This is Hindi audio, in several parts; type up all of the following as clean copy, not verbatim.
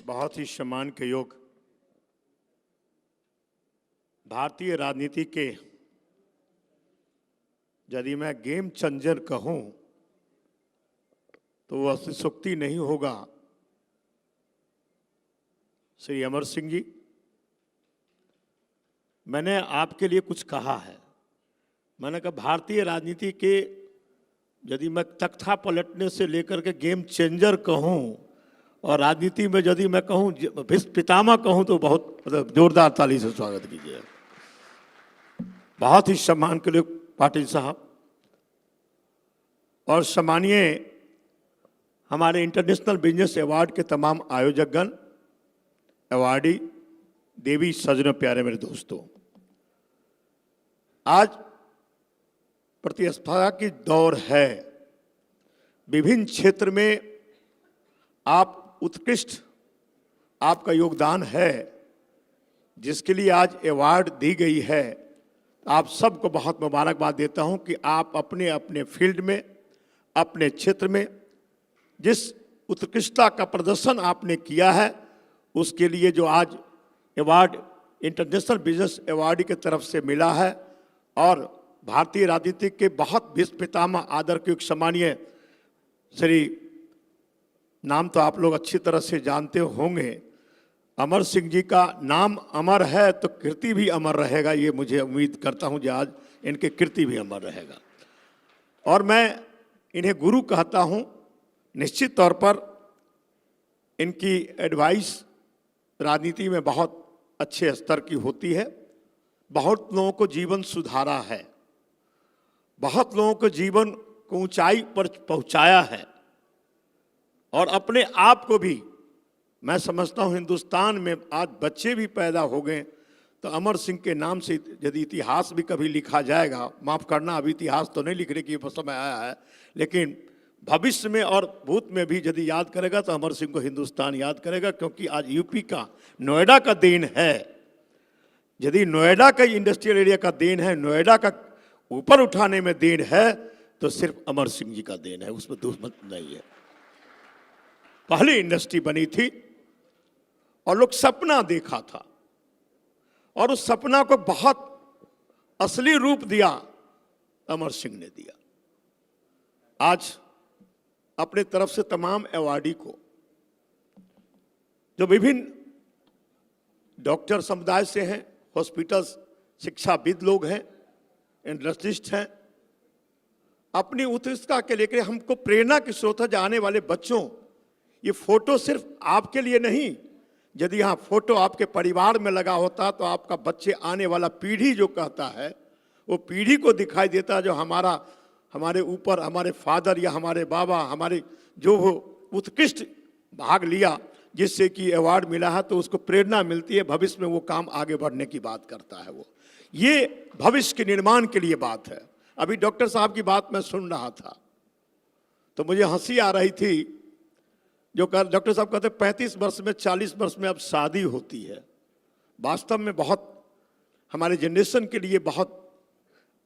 बहुत ही सम्मान के योग भारतीय राजनीति के यदि मैं गेम चेंजर कहूं तो वह अतिशयोक्ति नहीं होगा। श्री अमर सिंह जी, मैंने आपके लिए कुछ कहा है। मैंने कहा भारतीय राजनीति के यदि मैं तख्ता पलटने से लेकर के गेम चेंजर कहूं और राजनीति में यदि मैं कहूं भीष्म पितामह कहूं तो बहुत जोरदार ताली से स्वागत कीजिए। बहुत ही सम्मान के लिए पाटिल साहब और सम्मानीय हमारे इंटरनेशनल बिजनेस अवार्ड के तमाम आयोजकगण, अवार्डी, देवी सजनों, प्यारे मेरे दोस्तों, आज प्रतिस्पर्धा की दौर है। विभिन्न क्षेत्र में आप उत्कृष्ट, आपका योगदान है, जिसके लिए आज अवार्ड दी गई है। आप सबको बहुत मुबारकबाद देता हूं कि आप अपने अपने फील्ड में, अपने क्षेत्र में जिस उत्कृष्टता का प्रदर्शन आपने किया है, उसके लिए जो आज अवार्ड इंटरनेशनल बिजनेस अवार्ड की तरफ से मिला है और भारतीय राजनीति के बहुत भीष्म पितामह आदर के सम्मानीय श्री, नाम तो आप लोग अच्छी तरह से जानते होंगे, अमर सिंह जी का नाम अमर है तो कीर्ति भी अमर रहेगा। ये मुझे उम्मीद करता हूं कि आज इनके कीर्ति भी अमर रहेगा और मैं इन्हें गुरु कहता हूं। निश्चित तौर पर इनकी एडवाइस राजनीति में बहुत अच्छे स्तर की होती है। बहुत लोगों को जीवन सुधारा है, बहुत लोगों को जीवन को ऊंचाई पर पहुंचाया है और अपने आप को भी, मैं समझता हूं हिंदुस्तान में आज बच्चे भी पैदा हो गए तो अमर सिंह के नाम से यदि इतिहास भी कभी लिखा जाएगा, माफ़ करना अभी इतिहास तो नहीं लिखने की समय आया है, लेकिन भविष्य में और भूत में भी यदि याद करेगा तो अमर सिंह को हिंदुस्तान याद करेगा, क्योंकि आज यूपी का, नोएडा का देन है। यदि नोएडा का इंडस्ट्रियल एरिया का देन है, नोएडा का ऊपर उठाने में देन है तो सिर्फ अमर सिंह जी का देन है, उसमें दुश्मन नहीं है। पहली इंडस्ट्री बनी थी और लोग सपना देखा था और उस सपना को बहुत असली रूप दिया अमर सिंह ने दिया। आज अपने तरफ से तमाम अवार्डी को, जो विभिन्न डॉक्टर समुदाय से हैं, हॉस्पिटल शिक्षाविद लोग हैं, इंडस्ट्रिस्ट हैं, अपनी उत्कृष्टता के लेकर हमको प्रेरणा की स्रोत है। आने वाले बच्चों, ये फोटो सिर्फ आपके लिए नहीं, यदि यहाँ फोटो आपके परिवार में लगा होता तो आपका बच्चे, आने वाला पीढ़ी जो कहता है वो पीढ़ी को दिखाई देता, जो हमारे ऊपर हमारे फादर या हमारे बाबा, हमारे जो हो उत्कृष्ट भाग लिया जिससे कि अवार्ड मिला है, तो उसको प्रेरणा मिलती है, भविष्य में वो काम आगे बढ़ने की बात करता है। वो ये भविष्य के निर्माण के लिए बात है। अभी डॉक्टर साहब की बात मैं सुन रहा था तो मुझे हंसी आ रही थी, जो डॉक्टर साहब कहते 35 वर्ष में, 40 वर्ष में अब शादी होती है। वास्तव में बहुत हमारे जनरेशन के लिए बहुत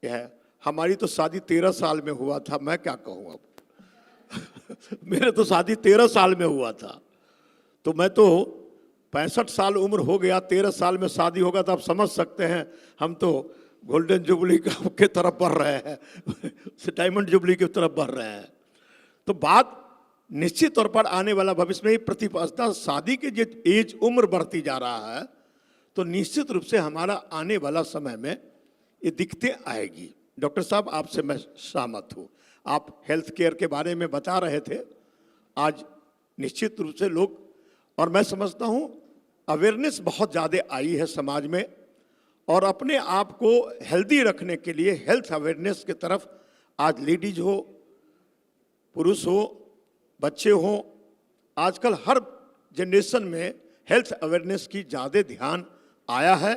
है। हमारी तो शादी 13 साल में हुआ था, मैं क्या कहूँ अब मेरे तो शादी 13 साल में हुआ था, तो मैं तो 65 साल उम्र हो गया, 13 साल में शादी होगा तो आप समझ सकते हैं हम तो गोल्डन जुबली के तरफ बढ़ रहे हैं डायमंड जुबली की तरफ बढ़ रहे हैं। तो बात निश्चित तौर पर आने वाला भविष्य में प्रतिस्पर्धा, शादी की जो एज उम्र बढ़ती जा रहा है तो निश्चित रूप से हमारा आने वाला समय में ये दिक्कतें आएगी। डॉक्टर साहब, आपसे मैं सहमत हूँ। आप हेल्थ केयर के बारे में बता रहे थे। आज निश्चित रूप से लोग, और मैं समझता हूँ अवेयरनेस बहुत ज़्यादा आई है समाज में, और अपने आप को हेल्दी रखने के लिए हेल्थ अवेयरनेस की तरफ आज लेडीज हो, पुरुष हो, बच्चे हो, आजकल हर जनरेशन में हेल्थ अवेयरनेस की ज़्यादा ध्यान आया है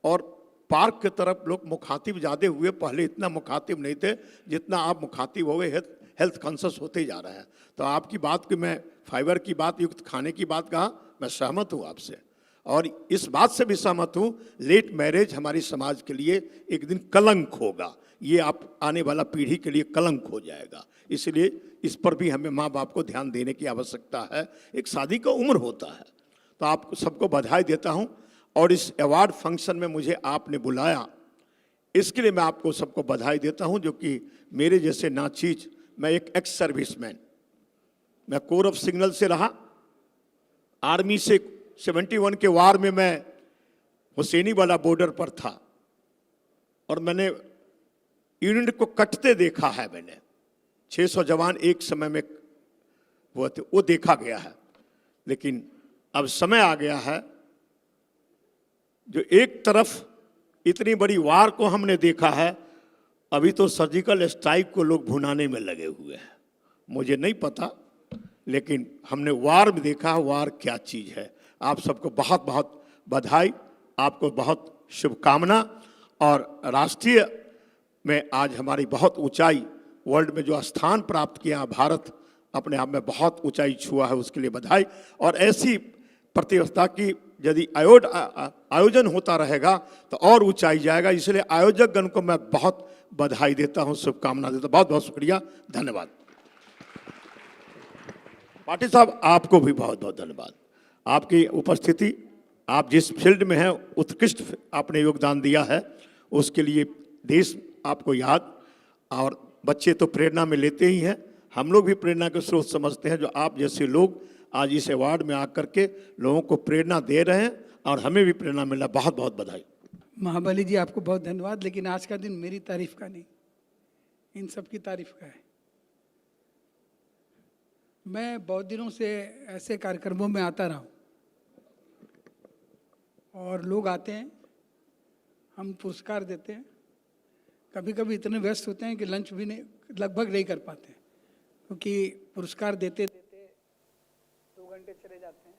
और पार्क की तरफ लोग मुखातिब ज़्यादा हुए। पहले इतना मुखातिब नहीं थे जितना आप मुखातिब हो गए, हेल्थ कॉन्शियस होते जा रहे हैं। तो आपकी बात की, मैं फाइबर की बात, युक्त खाने की बात कहा, मैं सहमत हूँ आपसे और इस बात से भी सहमत हूँ, लेट मैरिज हमारी समाज के लिए एक दिन कलंक होगा। ये आप आने वाला पीढ़ी के लिए कलंक हो जाएगा। इसलिए इस पर भी हमें माँ बाप को ध्यान देने की आवश्यकता है। एक शादी का उम्र होता है, तो आपको सबको बधाई देता हूं और इस अवार्ड फंक्शन में मुझे आपने बुलाया, इसके लिए मैं आपको सबको बधाई देता हूं, जो कि मेरे जैसे नाचीज, मैं एक एक्स सर्विसमैन, मैं कोर ऑफ सिग्नल से रहा, आर्मी से 71 के वार में मैं हुसैनी वाला बॉर्डर पर था और मैंने यूनिट को कटते देखा है। मैंने 600 जवान एक समय में हुए थे, वो देखा गया है। लेकिन अब समय आ गया है, जो एक तरफ इतनी बड़ी वार को हमने देखा है, अभी तो सर्जिकल स्ट्राइक को लोग भुनाने में लगे हुए हैं। मुझे नहीं पता, लेकिन हमने वार भी देखा, वार क्या चीज है। आप सबको बहुत बहुत बधाई, आपको बहुत शुभकामना। और राष्ट्रीय में आज हमारी बहुत ऊंचाई, वर्ल्ड में जो स्थान प्राप्त किया भारत, अपने आप में बहुत ऊंचाई छुआ है, उसके लिए बधाई। और ऐसी प्रतियोगिता की यदि आयोजन होता रहेगा तो और ऊंचाई जाएगा, इसलिए आयोजक गण को मैं बहुत बधाई देता हूं, शुभकामना देता हूं। बहुत बहुत शुक्रिया, धन्यवाद। पाटिल साहब, आपको भी बहुत बहुत धन्यवाद। आपकी उपस्थिति, आप जिस फील्ड में हैं उत्कृष्ट आपने योगदान दिया है, उसके लिए देश आपको याद। और बच्चे तो प्रेरणा में लेते ही हैं, हम लोग भी प्रेरणा के स्रोत समझते हैं। जो आप जैसे लोग आज इस अवार्ड में आकर के लोगों को प्रेरणा दे रहे हैं और हमें भी प्रेरणा मिला, बहुत बहुत बधाई। महाबली जी, आपको बहुत धन्यवाद। लेकिन आज का दिन मेरी तारीफ का नहीं, इन सब की तारीफ का है। मैं बहुत दिनों से ऐसे कार्यक्रमों में आता रहा हूँ और लोग आते हैं, हम पुरस्कार देते हैं। कभी कभी इतने व्यस्त होते हैं कि लंच भी नहीं, लगभग नहीं कर पाते, क्योंकि पुरस्कार देते देते 2 घंटे चले जाते हैं,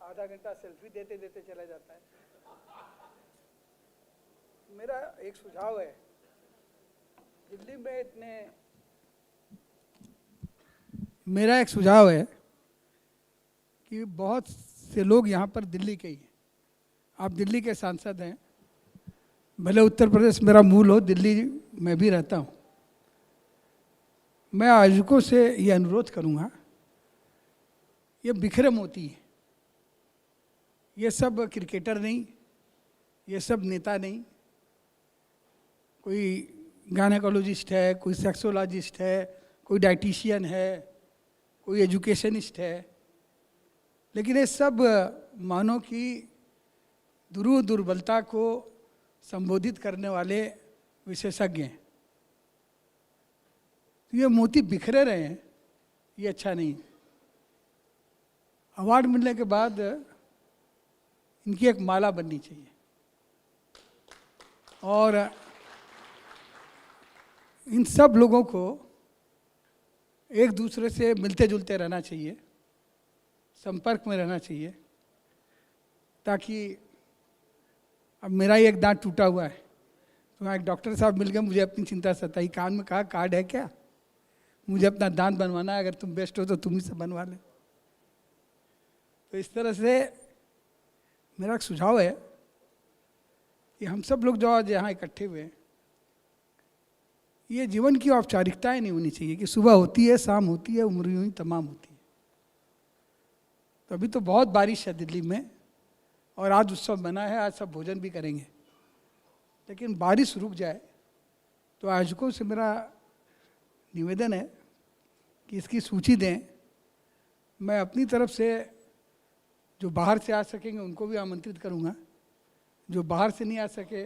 आधा घंटा सेल्फी देते देते चला जाता है। मेरा एक सुझाव है, दिल्ली में मेरा एक सुझाव है कि बहुत से लोग यहाँ पर दिल्ली के ही हैं। आप दिल्ली के सांसद हैं, भले उत्तर प्रदेश मेरा मूल हो, दिल्ली में भी रहता हूँ। मैं आयोजकों से ये अनुरोध करूँगा, ये बिखरे मोती है, ये सब क्रिकेटर नहीं, ये सब नेता नहीं, कोई गायनेकोलॉजिस्ट है, कोई सेक्सोलॉजिस्ट है, कोई डाइटिशियन है, कोई एजुकेशनिस्ट है, लेकिन ये सब मानव की दुर्बलता को संबोधित करने वाले विशेषज्ञ हैं। तो ये मोती बिखरे रहे हैं, ये अच्छा नहीं। अवार्ड मिलने के बाद इनकी एक माला बननी चाहिए और इन सब लोगों को एक दूसरे से मिलते जुलते रहना चाहिए, संपर्क में रहना चाहिए, ताकि अब मेरा ही एक दांत टूटा हुआ है, तो वहाँ एक डॉक्टर साहब मिल गए, मुझे अपनी चिंता सताई, कान में कहा कार्ड है क्या, मुझे अपना दांत बनवाना है, अगर तुम बेस्ट हो तो तुम ही से बनवा ले। तो इस तरह से मेरा एक सुझाव है कि हम सब लोग जो आज यहाँ इकट्ठे हुए हैं, ये जीवन की औपचारिकताएं नहीं होनी चाहिए कि सुबह होती है, शाम होती है, उम्र यूं ही तमाम होती है। तो अभी तो बहुत बारिश है दिल्ली में और आज उत्सव बना है, आज सब भोजन भी करेंगे, लेकिन बारिश रुक जाए तो आयोजकों से मेरा निवेदन है कि इसकी सूची दें। मैं अपनी तरफ से जो बाहर से आ सकेंगे उनको भी आमंत्रित करूँगा, जो बाहर से नहीं आ सके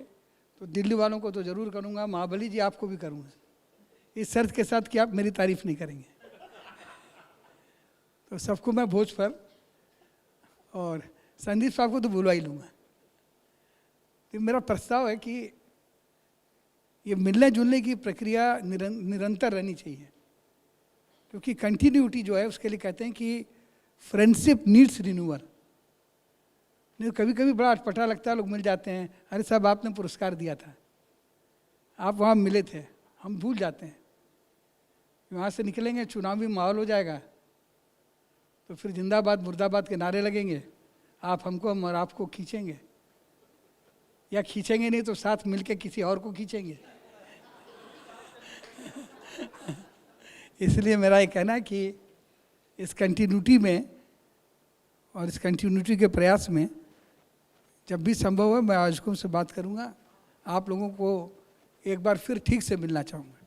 तो दिल्ली वालों को तो ज़रूर करूँगा, महाबली जी आपको भी करूँगा, इस शर्त के साथ कि आप मेरी तारीफ नहीं करेंगे। तो सबको मैं भोज पर, और संदीप साहब को तो बुलवा ही लूँगा। तो मेरा प्रस्ताव है कि ये मिलने जुलने की प्रक्रिया निरंतर रहनी चाहिए, क्योंकि कंटिन्यूटी जो है उसके लिए कहते हैं कि फ्रेंडशिप नीड्स रिन्यूअल। नहीं, कभी कभी बड़ा अटपटा लगता है, लोग मिल जाते हैं, अरे साहब आपने पुरस्कार दिया था, आप वहाँ मिले थे, हम भूल जाते हैं। वहाँ से निकलेंगे, चुनावी माहौल हो जाएगा, तो फिर जिंदाबाद मुर्दाबाद के नारे लगेंगे, आप हमको, हम और आपको खींचेंगे, या खींचेंगे नहीं तो साथ मिलके किसी और को खींचेंगे। इसलिए मेरा ये कहना है कि इस कंटिन्यूटी में और इस कंटिन्यूटी के प्रयास में जब भी संभव है मैं आयोजकों से बात करूंगा, आप लोगों को एक बार फिर ठीक से मिलना चाहूँगा।